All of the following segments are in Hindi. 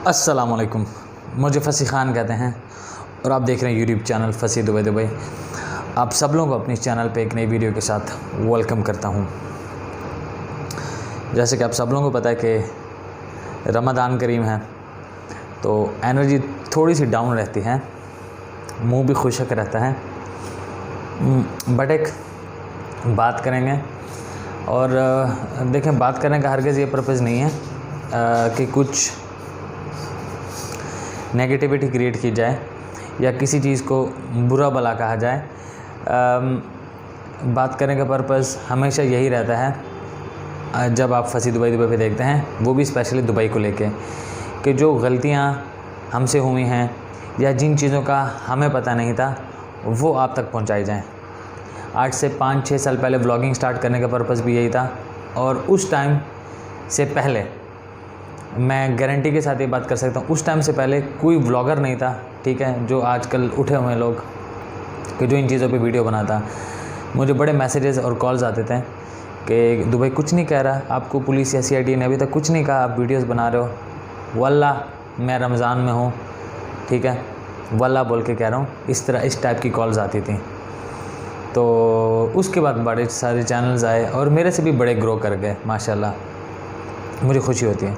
अस्सलामुअलैकुम। मुझे फसी ख़ान कहते हैं और आप देख रहे हैं यूट्यूब चैनल फसी दुबई। आप सब लोगों को अपने चैनल पे एक नई वीडियो के साथ वेलकम करता हूं। जैसे कि आप सब लोगों को पता है कि रमज़ान करीम है तो एनर्जी थोड़ी सी डाउन रहती है, मुंह भी खुशक रहता है। बट एक बात करेंगे और देखें, बात करने का हरगिज़ ये पर्पज़ नहीं है कि कुछ नेगेटिविटी क्रिएट की जाए या किसी चीज़ को बुरा भला कहा जाए। बात करने का पर्पज़ हमेशा यही रहता है जब आप फसी दुबई पे देखते हैं, वो भी स्पेशली दुबई को लेके, कि जो गलतियां हमसे हुई हैं या जिन चीज़ों का हमें पता नहीं था वो आप तक पहुंचाई जाएं। आज से 5-6 साल पहले व्लॉगिंग स्टार्ट करने का पर्पज़ भी यही था, और उस टाइम से पहले मैं गारंटी के साथ ये बात कर सकता हूँ, उस टाइम से पहले कोई व्लॉगर नहीं था, ठीक है, जो आजकल उठे हुए लोग कि जो इन चीज़ों पे वीडियो बनाता। मुझे बड़े मैसेजेस और कॉल्स आते थे कि दुबई कुछ नहीं कह रहा, आपको पुलिस या CID ने अभी तक कुछ नहीं कहा, आप वीडियोस बना रहे हो। वल्लाह मैं रमज़ान में हूँ, ठीक है, वल्लाह बोल के कह रहा हूँ। इस टाइप की कॉल्स आती थी। तो उसके बाद बड़े सारे चैनल्स आए और मेरे से भी बड़े ग्रो कर गए माशाल्लाह, मुझे खुशी होती है।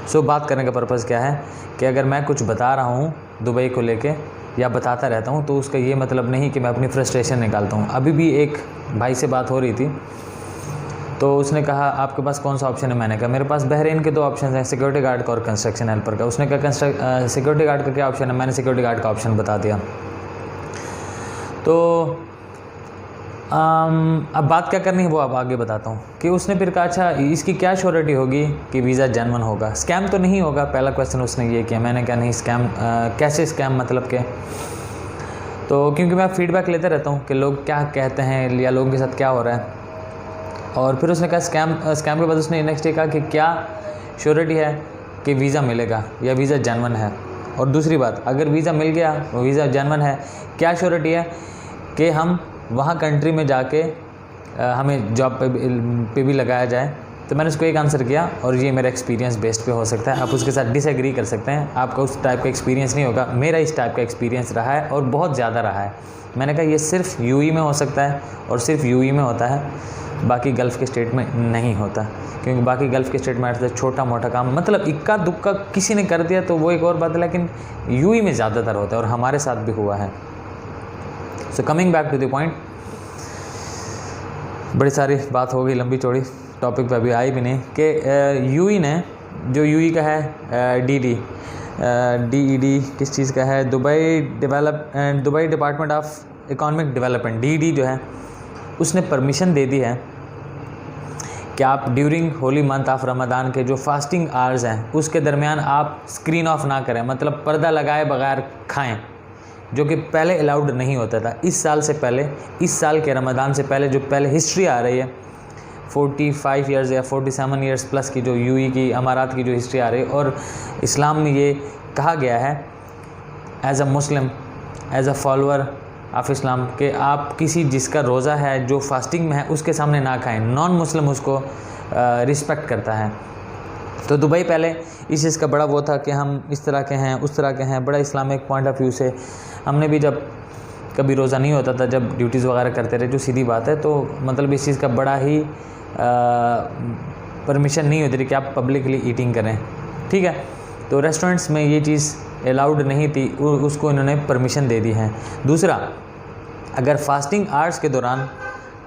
सो बात करने का पर्पज़ क्या है कि अगर मैं कुछ बता रहा हूँ दुबई को लेके या बताता रहता हूँ तो उसका ये मतलब नहीं कि मैं अपनी फ्रस्ट्रेशन निकालता हूँ। अभी भी एक भाई से बात हो रही थी तो उसने कहा आपके पास कौन सा ऑप्शन है। मैंने कहा मेरे पास बहरीन के 2 ऑप्शन हैं, सिक्योरिटी गार्ड का और कंस्ट्रक्शन हेल्पर का। उसने कहा सिक्योरिटी गार्ड का क्या ऑप्शन है, मैंने सिक्योरिटी गार्ड का ऑप्शन बता दिया। तो अब बात क्या करनी है वो अब आगे बताता हूँ। कि उसने फिर कहा अच्छा इसकी क्या श्योरिटी होगी कि वीज़ा जेन्युइन होगा, स्कैम तो नहीं होगा, पहला क्वेश्चन उसने ये किया। मैंने कहा नहीं स्कैम कैसे स्कैम मतलब के, तो क्योंकि मैं फीडबैक लेते रहता हूँ कि लोग क्या कहते हैं या लोगों के साथ क्या हो रहा है। और फिर उसने कहा स्कैम के बाद उसने नेक्स्ट ये कहा कि क्या श्योरिटी है कि वीज़ा मिलेगा या वीज़ा जेन्युइन है। और दूसरी बात, अगर वीज़ा मिल गया, वीज़ा जेन्युइन है, क्या श्योरिटी है कि हम वहाँ कंट्री में जाके हमें जॉब पे भी लगाया जाए। तो मैंने उसको एक आंसर किया और ये मेरा एक्सपीरियंस बेस्ड पे हो सकता है, आप उसके साथ डिसएग्री कर सकते हैं, आपका उस टाइप का एक्सपीरियंस नहीं होगा, मेरा इस टाइप का एक्सपीरियंस रहा है और बहुत ज़्यादा रहा है। मैंने कहा ये सिर्फ UAE में हो सकता है और सिर्फ UAE में होता है, बाकी गल्फ़ के स्टेट में नहीं होता। क्योंकि बाकी गल्फ़ के स्टेट में ऐसा छोटा मोटा काम मतलब इक्का दुक्का किसी ने कर दिया तो वो एक और बात है, लेकिन UAE में ज़्यादातर होता है और हमारे साथ भी हुआ है। So coming back to the point, बड़ी सारी बात हो गई लंबी चौड़ी, टॉपिक पे अभी आई भी नहीं कि UAE ने जो UAE का है DED किस चीज़ का है, Dubai department of economic development, DED जो है, उसने परमिशन दे दी है कि आप during Holi month of Ramzan के जो फास्टिंग आवर्स हैं उसके दरमियान आप स्क्रीन ऑफ ना करें, मतलब पर्दा लगाए बगैर खाएं, जो कि पहले अलाउड नहीं होता था। इस साल से पहले, इस साल के रमज़ान से पहले जो पहले हिस्ट्री आ रही है 45 ईयर्स या 47 ईयर्स प्लस की जो UAE की अमारात की जो हिस्ट्री आ रही है, और इस्लाम में ये कहा गया है as a Muslim, as a follower of Islam कि आप किसी जिसका रोज़ा है जो फास्टिंग में है उसके सामने ना खाएं, नॉन मुस्लिम उसको रिस्पेक्ट करता है। तो दुबई पहले इस चीज़ का बड़ा वो था कि हम इस तरह के हैं उस तरह के हैं, बड़ा इस्लामिक पॉइंट ऑफ व्यू से हमने भी जब कभी रोज़ा नहीं होता था, जब ड्यूटीज़ वगैरह करते रहे, जो सीधी बात है, तो मतलब इस चीज़ का बड़ा ही परमिशन नहीं होती थी कि आप पब्लिकली ईटिंग करें, ठीक है। तो रेस्टोरेंट्स में ये चीज़ अलाउड नहीं थी, उसको इन्होंने परमिशन दे दी है। दूसरा, अगर फास्टिंग आवर्स के दौरान,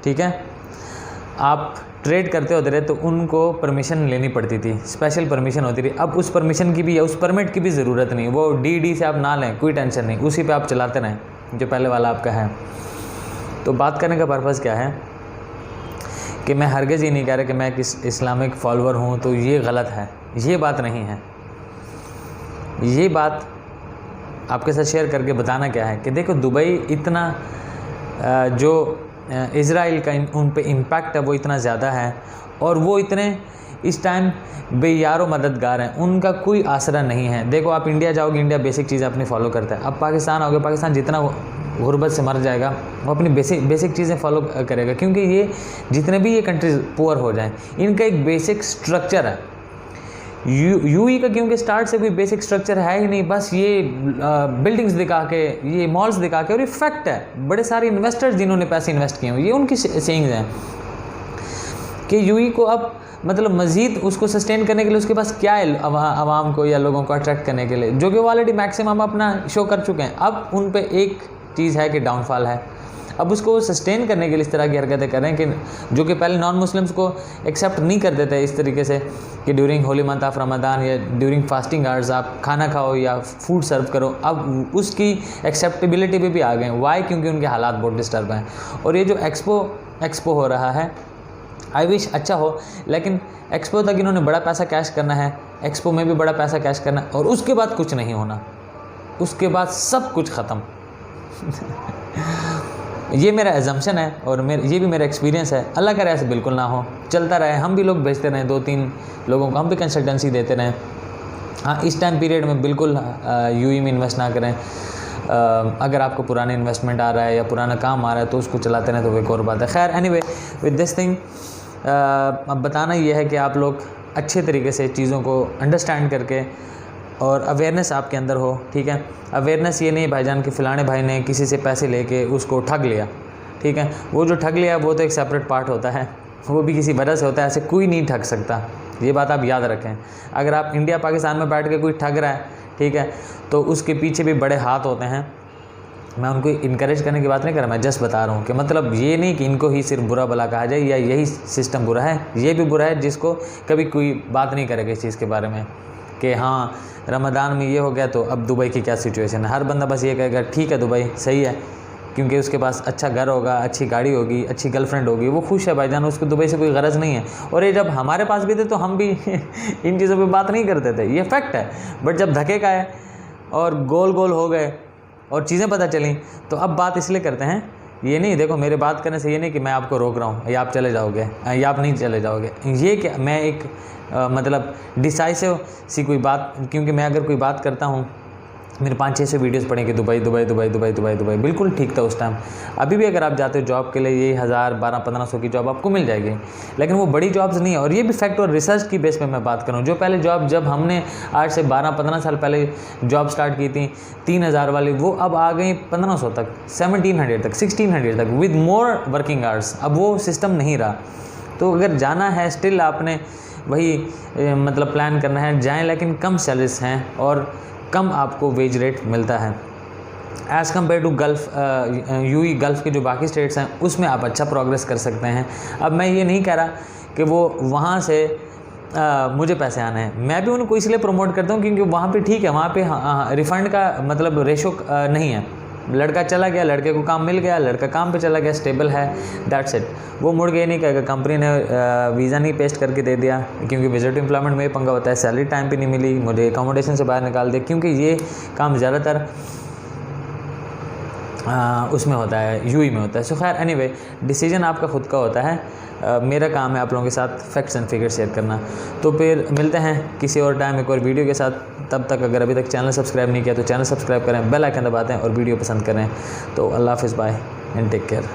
ठीक है, आप ट्रेड करते होते रहे तो उनको परमिशन लेनी पड़ती थी, स्पेशल परमिशन होती थी। अब उस परमिशन की भी या उस परमिट की भी ज़रूरत नहीं, वो DED से आप ना लें, कोई टेंशन नहीं, उसी पे आप चलाते रहें जो पहले वाला आपका है। तो बात करने का पर्पज़ क्या है कि मैं हरगिज़ ये नहीं कह रहा कि मैं एक इस्लामिक फॉलोअर हूँ तो ये गलत है, ये बात नहीं है। ये बात आपके साथ शेयर करके बताना क्या है कि देखो दुबई इतना जो इज़राइल का उन पे इम्पैक्ट है वो इतना ज़्यादा है और वो इतने इस टाइम बेयारो मददगार हैं, उनका कोई आसरा नहीं है। देखो आप इंडिया जाओगे, इंडिया बेसिक चीज़ें अपनी फॉलो करता है। अब पाकिस्तान आओगे, पाकिस्तान जितना गुर्बत से मर जाएगा वो अपनी बेसिक चीज़ें फॉलो करेगा, क्योंकि ये जितने भी ये कंट्रीज़ पुअर हो जाएं, इनका एक बेसिक स्ट्रक्चर है यूई का क्योंकि स्टार्ट से कोई बेसिक स्ट्रक्चर है ही नहीं, बस ये बिल्डिंग्स दिखा के, ये मॉल्स दिखा के, और ये फैक्ट है, बड़े सारे इन्वेस्टर्स जिन्होंने पैसे इन्वेस्ट किए हुए, ये उनकी सेइंग्स हैं कि यूई को अब मतलब मज़ीद उसको सस्टेन करने के लिए उसके पास क्या है आवाम को या लोगों को अट्रैक्ट करने के लिए, जो कि वो ऑलरेडी मैक्सिमम अपना शो कर चुके हैं। अब उन पे एक चीज़ है कि डाउनफॉल है, अब उसको सस्टेन करने के लिए इस तरह की हरकतें कर रहे हैं कि जो कि पहले नॉन मुस्लिम्स को एक्सेप्ट नहीं करते थे इस तरीके से कि during Holi month of Ramzan या ड्यूरिंग फास्टिंग आवर्स आप खाना खाओ या फूड सर्व करो, अब उसकी एक्सेप्टेबिलिटी पे भी आ गए। वाई? क्योंकि उनके हालात बहुत डिस्टर्ब हैं। और ये जो एक्सपो हो रहा है, आई विश अच्छा हो, लेकिन एक्सपो तक इन्होंने बड़ा पैसा कैश करना है, एक्सपो में भी बड़ा पैसा कैश करना है, और उसके बाद कुछ नहीं होना, उसके बाद सब कुछ ख़त्म। ये मेरा एजम्पशन है और ये भी मेरा एक्सपीरियंस है। अल्लाह करे ऐसे बिल्कुल ना हो, चलता रहे, हम भी लोग भेजते रहें 2-3 लोगों को, हम भी कंसल्टेंसी देते रहें। हाँ, इस टाइम पीरियड में बिल्कुल यूई में इन्वेस्ट ना करें। अगर आपको पुराने इन्वेस्टमेंट आ रहा है या पुराना काम आ रहा है तो उसको चलाते रहें, तो वो एक और बात है। खैर एनीवे, विद दिस थिंग अब बताना ये है कि आप लोग अच्छे तरीके से चीज़ों को अंडरस्टैंड करके और अवेयरनेस आपके अंदर हो, ठीक है। अवेयरनेस ये नहीं भाईजान कि फ़लाने भाई ने किसी से पैसे लेके उसको ठग लिया, ठीक है। वो जो ठग लिया वो तो एक सेपरेट पार्ट होता है, वो भी किसी वजह से होता है, ऐसे कोई नहीं ठग सकता, ये बात आप याद रखें। अगर आप इंडिया पाकिस्तान में बैठ के कोई ठग रहा है, ठीक है, तो उसके पीछे भी बड़े हाथ होते हैं। मैं उनको इनकरेज करने की बात नहीं कर रहा, मैं जस्ट बता रहा हूँ कि मतलब ये नहीं कि इनको ही सिर्फ बुरा भला कहा जाए या यही सिस्टम बुरा है, ये भी बुरा है जिसको कभी कोई बात नहीं करेगा इस चीज़ के बारे में कि हाँ रमज़ान में ये हो गया तो अब दुबई की क्या सिचुएशन है। हर बंदा बस ये कहेगा ठीक है दुबई सही है, क्योंकि उसके पास अच्छा घर होगा, अच्छी गाड़ी होगी, अच्छी गर्लफ्रेंड होगी, वो खुश है भाईजान, उसको दुबई से कोई गरज नहीं है। और ये जब हमारे पास भी थे तो हम भी इन चीज़ों पे बात नहीं करते थे, ये फैक्ट है। बट जब धक्के खाए और गोल गोल हो गए और चीज़ें पता चली तो अब बात इसलिए करते हैं। ये नहीं, देखो मेरे बात करने से ये नहीं कि मैं आपको रोक रहा हूँ या आप चले जाओगे या आप नहीं चले जाओगे, ये क्या मैं एक मतलब डिसाइसिव सी कोई बात, क्योंकि मैं अगर कोई बात करता हूँ, मेरे 500-600 वीडियोस पड़े कि Dubai Dubai Dubai Dubai Dubai Dubai, बिल्कुल ठीक था उस टाइम। अभी भी अगर आप जाते हो जॉब के लिए, यही 1000, 1200-1500 की जॉब आपको मिल जाएगी, लेकिन वो बड़ी जॉब्स नहीं है। और ये भी फैक्ट और रिसर्च की बेस पे मैं बात करूँ, जो पहले जॉब जब हमने आज से 12-15 साल पहले जॉब स्टार्ट की थी 3000 वाली, वो अब आ गई 1500 तक, 1700 तक, 1600 तक, विद मोर वर्किंग आवर्स। अब वो सिस्टम नहीं रहा। तो अगर जाना है स्टिल आपने वही मतलब प्लान करना है, जाएँ, लेकिन कम सैलरीज हैं और कम आपको वेज रेट मिलता है as compare to Gulf UAE Gulf के जो बाकी स्टेट्स हैं, उसमें आप अच्छा प्रोग्रेस कर सकते हैं। अब मैं ये नहीं कह रहा कि वो वहाँ से मुझे पैसे आने हैं, मैं भी उनको इसलिए प्रमोट करता हूँ क्योंकि वहाँ पे ठीक है, वहाँ पे रिफ़ंड का मतलब रेशो नहीं है। लड़का चला गया, लड़के को काम मिल गया, लड़का काम पे चला गया, स्टेबल है, दैट्स इट। वो मुड़ के नहीं कहेगा कंपनी ने वीज़ा नहीं पेस्ट करके दे दिया, क्योंकि विजिट एम्प्लॉयमेंट में पंगा होता है, सैलरी टाइम पे नहीं मिली, मुझे अकोमोडेशन से बाहर निकाल दिया, क्योंकि ये काम ज़्यादातर उसमें होता है, यूई में होता है। सो खैर एनीवे, डिसीजन आपका खुद का होता है। मेरा काम है आप लोगों के साथ फैक्ट्स एंड फिगर शेयर करना। तो फिर मिलते हैं किसी और टाइम एक और वीडियो के साथ। तब तक अगर अभी तक चैनल सब्सक्राइब नहीं किया तो चैनल सब्सक्राइब करें, बेल आइकन दबाते हैं और वीडियो पसंद करें। तो अल्लाह हाफ़िज़, बाय एंड टेक केयर।